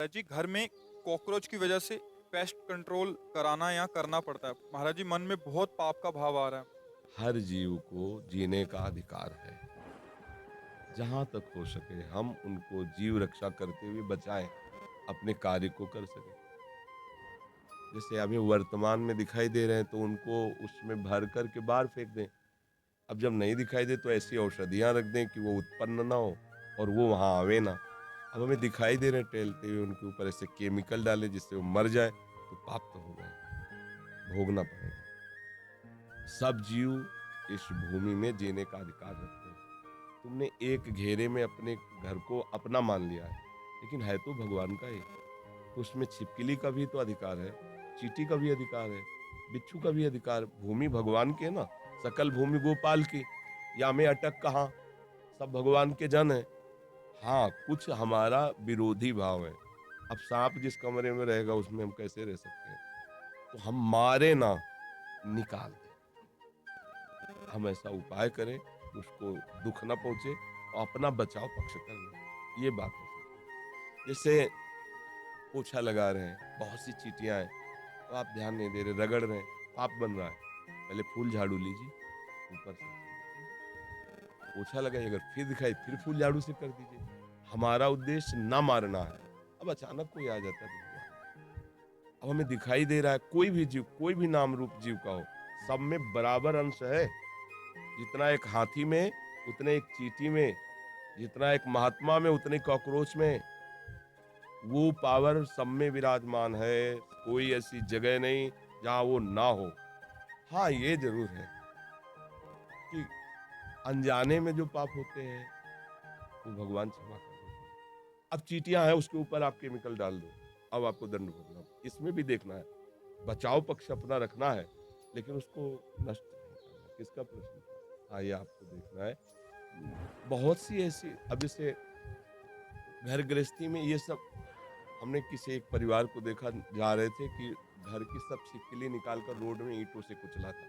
जी, घर में कॉकरोच की वजह से पेस्ट कंट्रोल कराना या करना पड़ता है। महाराज जी, मन में बहुत पाप का भाव आ रहा है। हर जीव को जीने का अधिकार है। जहाँ तक हो सके हम उनको जीव रक्षा करते हुए बचाएं, अपने कार्य को कर सकें। जैसे अभी वर्तमान में दिखाई दे रहे हैं तो उनको उसमें भर कर के बाहर फेंक दें। अब जब नहीं दिखाई दे तो ऐसी औषधियाँ रख दें कि वो उत्पन्न ना हो और वो वहाँ आवे ना। अब हमें दिखाई दे रहे हैं टहलते हुए, उनके ऊपर ऐसे केमिकल डालें जिससे वो मर जाए, तो पाप तो होगा ही, भोगना पड़ेगा। सब जीव इस भूमि में जीने का अधिकार रखते हैं। तुमने एक घेरे में अपने घर को अपना मान लिया है, लेकिन है तो भगवान का ही। तो उसमें छिपकली का भी तो अधिकार है, चींटी का भी अधिकार है, बिच्छू का भी अधिकार। भूमि भगवान की है ना, सकल भूमि गोपाल की। या मैं अटक कहाँ, सब भगवान के जन है। हाँ, कुछ हमारा विरोधी भाव है। अब सांप जिस कमरे में रहेगा उसमें हम कैसे रह सकते हैं? तो हम मारे ना, निकाल दें। हम ऐसा उपाय करें कि उसको दुख ना पहुंचे और अपना बचाव पक्ष कर लें। ये बात हो सकती है। जैसे पोछा लगा रहे हैं, बहुत सी चींटियां हैं, तो आप ध्यान नहीं दे रहे, रगड़ रहे हैं, पाप बन रहा है। पहले फूल झाड़ू लीजिए, ऊपर से पोछा लगाइए, अगर फिर दिखाई फिर फूल झाड़ू से कर दीजिए। हमारा उद्देश्य ना मारना है। अब अचानक कोई आ जाता है तो हुआ। अब हमें दिखाई दे रहा है कोई भी जीव, कोई भी नाम रूप जीव का हो, सब में बराबर अंश है। जितना एक हाथी में उतने एक चींटी में, जितना एक महात्मा में उतने कॉकरोच में। वो पावर सब में विराजमान है। कोई ऐसी जगह नहीं जहां वो ना हो। हाँ, ये जरूर है कि अनजाने में जो पाप होते हैं वो भगवान क्षमा कर देते हैं। अब चींटियां हैं, उसके ऊपर आप केमिकल डाल दो, अब आपको दंड भोगना। इसमें भी देखना है, बचाव पक्ष अपना रखना है, लेकिन उसको नष्ट नहीं करना। किसका प्रश्न था? हाँ, ये आपको देखना है। बहुत सी ऐसी, अब जैसे घर गृहस्थी में ये सब, हमने किसी एक परिवार को देखा, जा रहे थे कि घर की सब छिपकली निकाल कर रोड में ईंटों से कुचला था।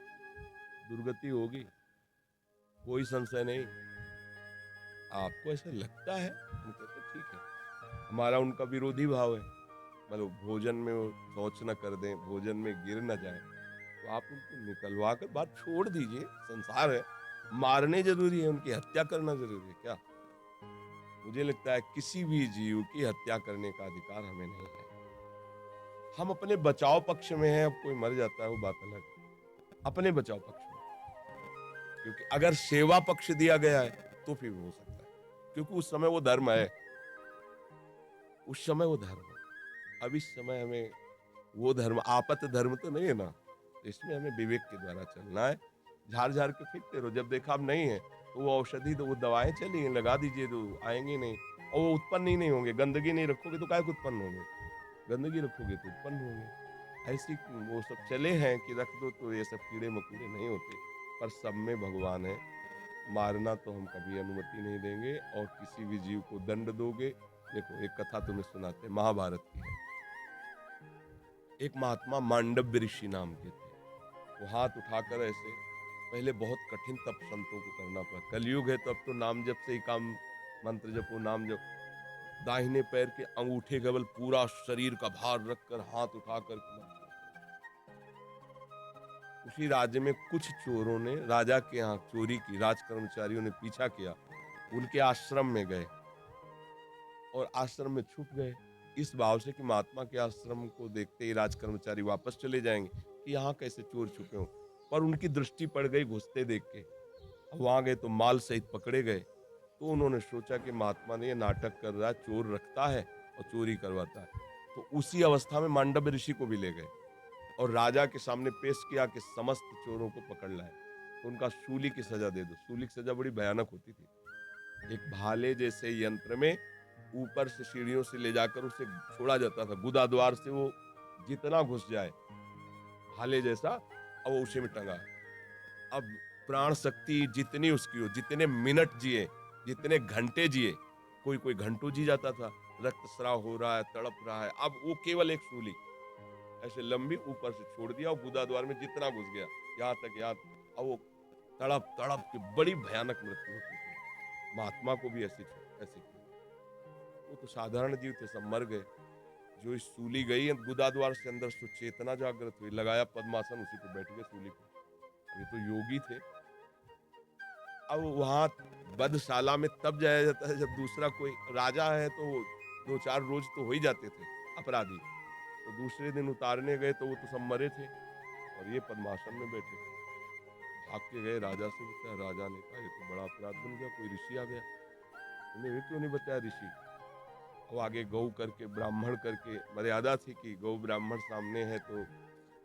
दुर्गति होगी, कोई संशय नहीं। आपको ऐसा लगता है? हम कहते ठीक है, हमारा उनका विरोधी भाव है। मतलब भोजन में वो शौच न कर दें, भोजन में गिर न जाए, तो आप उनको निकलवा कर बात छोड़ दीजिए। संसार है, मारने जरूरी है, उनकी हत्या करना जरूरी है क्या? मुझे लगता है किसी भी जीव की हत्या करने का अधिकार हमें नहीं है। हम अपने बचाव पक्ष में हैं। अब कोई मर जाता है वो बात अलग है, अपने बचाव पक्ष में। क्योंकि अगर सेवा पक्ष दिया गया है तो फिर हो सकता है, क्योंकि उस समय वो धर्म है, उस समय वो धर्म है। अब इस समय हमें वो धर्म, आपत धर्म तो नहीं है ना, तो इसमें हमें विवेक के द्वारा चलना है। झाड़ झाड़ के फेंकते रहो, जब देखा अब नहीं है तो वो औषधि, तो वो दवाएं चली हैं, लगा दीजिए, तो आएंगे नहीं और वो उत्पन्न ही नहीं होंगे। गंदगी नहीं रखोगे तो काय को उत्पन्न होंगे, गंदगी रखोगे तो उत्पन्न होंगे। ऐसी वो सब चले हैं कि रख दो तो ये सब कीड़े मकोड़े नहीं होते। पर सब में भगवान है। मारना तो हम कभी अनुमति नहीं देंगे, और किसी भी जीव को दंड दोगे। देखो, एक कथा तुम्हें सुनाते हैं, महाभारत की है। एक महात्मा मांडव्य ऋषि नाम के थे। वो हाथ उठाकर ऐसे, पहले बहुत कठिन तप संतों को करना पड़ा। कलयुग है तो अब तो नाम जप से ही काम, मंत्र जपो, नाम जप। दाहिने पैर के अंगूठे केवल पूरा शरीर का भार रखकर हाथ उठाकर उसी राज्य में कुछ चोरों ने राजा के यहाँ चोरी की, राज कर्मचारियों ने पीछा किया, उनके आश्रम में गए और आश्रम में छुप गए, इस भाव से कि महात्मा के आश्रम को देखते ही राज कर्मचारी वापस चले जाएंगे कि यहाँ कैसे चोर छुपे हो। पर उनकी दृष्टि पड़ गई घुसते देख के। अब वहां गए तो माल सहित पकड़े गए। तो उन्होंने सोचा कि महात्मा ने ये नाटक कर रहा है, चोर रखता है और चोरी करवाता है। तो उसी अवस्था में मांडव्य ऋषि को भी ले गए और राजा के सामने पेश किया कि समस्त चोरों को पकड़ लाए, तो उनका सूली की सजा दे दो। सूली की सजा बड़ी भयानक होती थी। एक भाले जैसे यंत्र में ऊपर से सीढ़ियों से ले जाकर उसे छोड़ा जाता था, गुदा द्वार से वो जितना घुस जाए, भाले जैसा, अब वो उसी में टंगा है। अब प्राण शक्ति जितनी उसकी हो, जितने मिनट जिए, जितने घंटे जिए, कोई कोई घंटों जी जाता था, रक्त स्राव हो रहा है, तड़प रहा है। अब वो केवल एक सूली ऐसे लंबी ऊपर से छोड़ दिया और गुदा द्वार में जितना घुस गया, यहाँ तक, यहाँ। अब वो तड़प तड़प के बड़ी भयानक मृत्यु होती थी। महात्मा को भी ऐसी की। वो तो साधारण जीव थे, सब मर गए। जो इस सूली गई गुदा द्वार से अंदर सुचेतना जागृत हुई, लगाया पद्मासन, उसी पे बैठ गए सूली पे। अब ये तो योगी थे। अब वहां वधशाला में तब जाया जाता है जब दूसरा कोई राजा है, तो 2-4 रोज तो हो ही जाते थे अपराधी। तो दूसरे दिन उतारने गए तो वो तो सब मरे थे और ये पद्मासन में बैठे थे। भाग के गए, राजा से बताया। राजा ने कहा ये तो बड़ा अपराध बन गया, कोई ऋषि आ गया, तुमने ये क्यों नहीं बताया ऋषि। अब आगे गौ करके ब्राह्मण करके मर्यादा थी कि गौ ब्राह्मण सामने है तो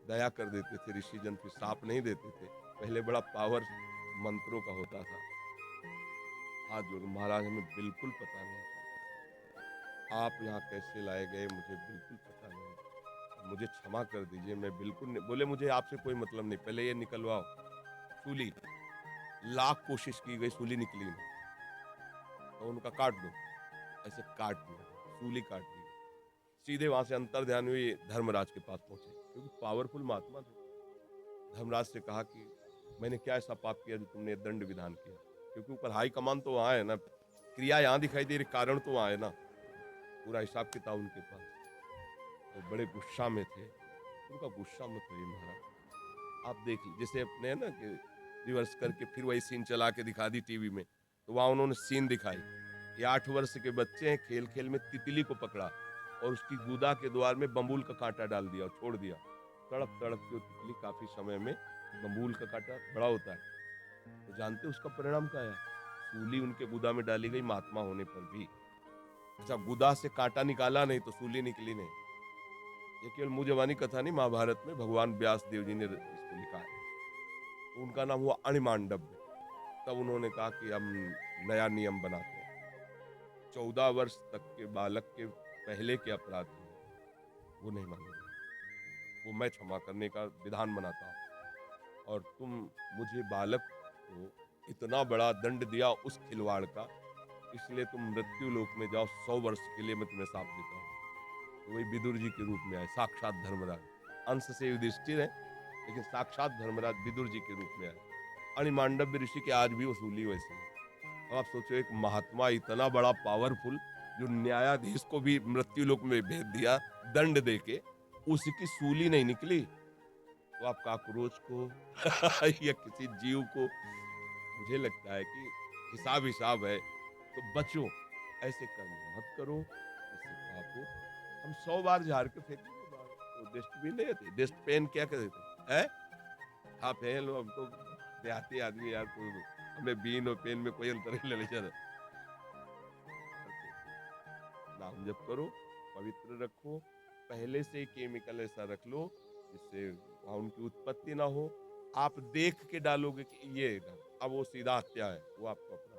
दया कर देते थे ऋषि जन, फिर साप नहीं देते थे। पहले बड़ा पावर मंत्रों का होता था। हाथ जोड़, महाराज हमें बिल्कुल पता नहीं, आप यहाँ कैसे लाए गए मुझे बिल्कुल पता नहीं, मुझे क्षमा कर दीजिए, मैं बिल्कुल नहीं। बोले मुझे आपसे कोई मतलब नहीं, पहले ये निकलवाओ सूली। लाख कोशिश की गई, सूली निकली नहीं। तो उनका काट दो, ऐसे काट दिया, सूली काट दी। सीधे वहां से अंतर ध्यान हुई, धर्मराज के पास पहुंचे, क्योंकि पावरफुल महात्मा थे। धर्मराज से कहा कि मैंने क्या ऐसा पाप किया जो तुमने दंड विधान किया, क्योंकि ऊपर हाई कमान तो वहां है ना, क्रिया यहाँ दिखाई दे रही, कारण तो वहां है ना, पूरा हिसाब किताब उनके पास। तो बड़े गुस्सा में थे। उनका गुस्सा मत होइए महाराज, आप देख लीजिए, जैसे अपने है ना कि रिवर्स करके फिर वही सीन चला के दिखा दी टीवी में, तो वहां उन्होंने सीन दिखाई। ये 8 वर्ष के बच्चे हैं, खेल खेल में तितली को पकड़ा और उसकी गुदा के द्वार में बम्बूल का कांटा डाल दिया और छोड़ दिया। तड़प तड़प के वो तितली काफी समय में, बम्बूल का कांटा बड़ा होता है, तो जानते उसका परिणाम क्या है, सूली उनके गुदा में डाली गई महात्मा होने पर भी। अच्छा, गुदा से कांटा निकाला नहीं तो सूली निकली नहीं। ये केवल मुंह जबानी कथा नहीं, महाभारत में भगवान व्यास देव जी ने इसको लिखा है। तो उनका नाम हुआ अणिमांडव्य। तब उन्होंने कहा कि हम नया नियम बनाते हैं, 14 वर्ष तक के बालक के पहले के अपराध हैं वो नहीं मानेंगे, वो मैं क्षमा करने का विधान बनाता हूँ। और तुम मुझे बालक को इतना बड़ा दंड दिया उस खिलवाड़ का, इसलिए तुम मृत्यु लोक में जाओ, 100 वर्ष के लिए मैं तुम्हें साथ देता हूँ। तो वही विदुर जी के रूप में आए, साक्षात धर्मराज। अंश से युधिष्ठिर है, लेकिन साक्षात धर्मराज विदुर जी के रूप में आए। अणिमांडव्य ऋषि के आज भी वसूली वैसे है। अब आप सोचो, एक महात्मा इतना बड़ा पावरफुल, जो न्यायाधीश को भी मृत्यु लोक में भेज दिया दंड देके, उसकी सूली नहीं निकली, तो आप काकरोच को या किसी जीव को, मुझे लगता है कि हिसाब हिसाब है, तो बचो, ऐसे कर्म मत करो, इससे पाप हो। हम 100 बार झाड़ के फेंकेंगे बाहर, तो डस्टबिन नहीं थे, डस्ट पेन क्या कहते थे, है हाँ फेंक लो, हम तो देहाती आदमी यार, तो हमें बीन और पेन में कोई अंतर नहीं ले जाता। नाम जप करो, पवित्र रखो, पहले से केमिकल ऐसा रख लो जिससे वहां उनकी उत्पत्ति ना हो। आप देख के डालोगे कि ये अब वो सीधा हत्या है, वो आपको अपना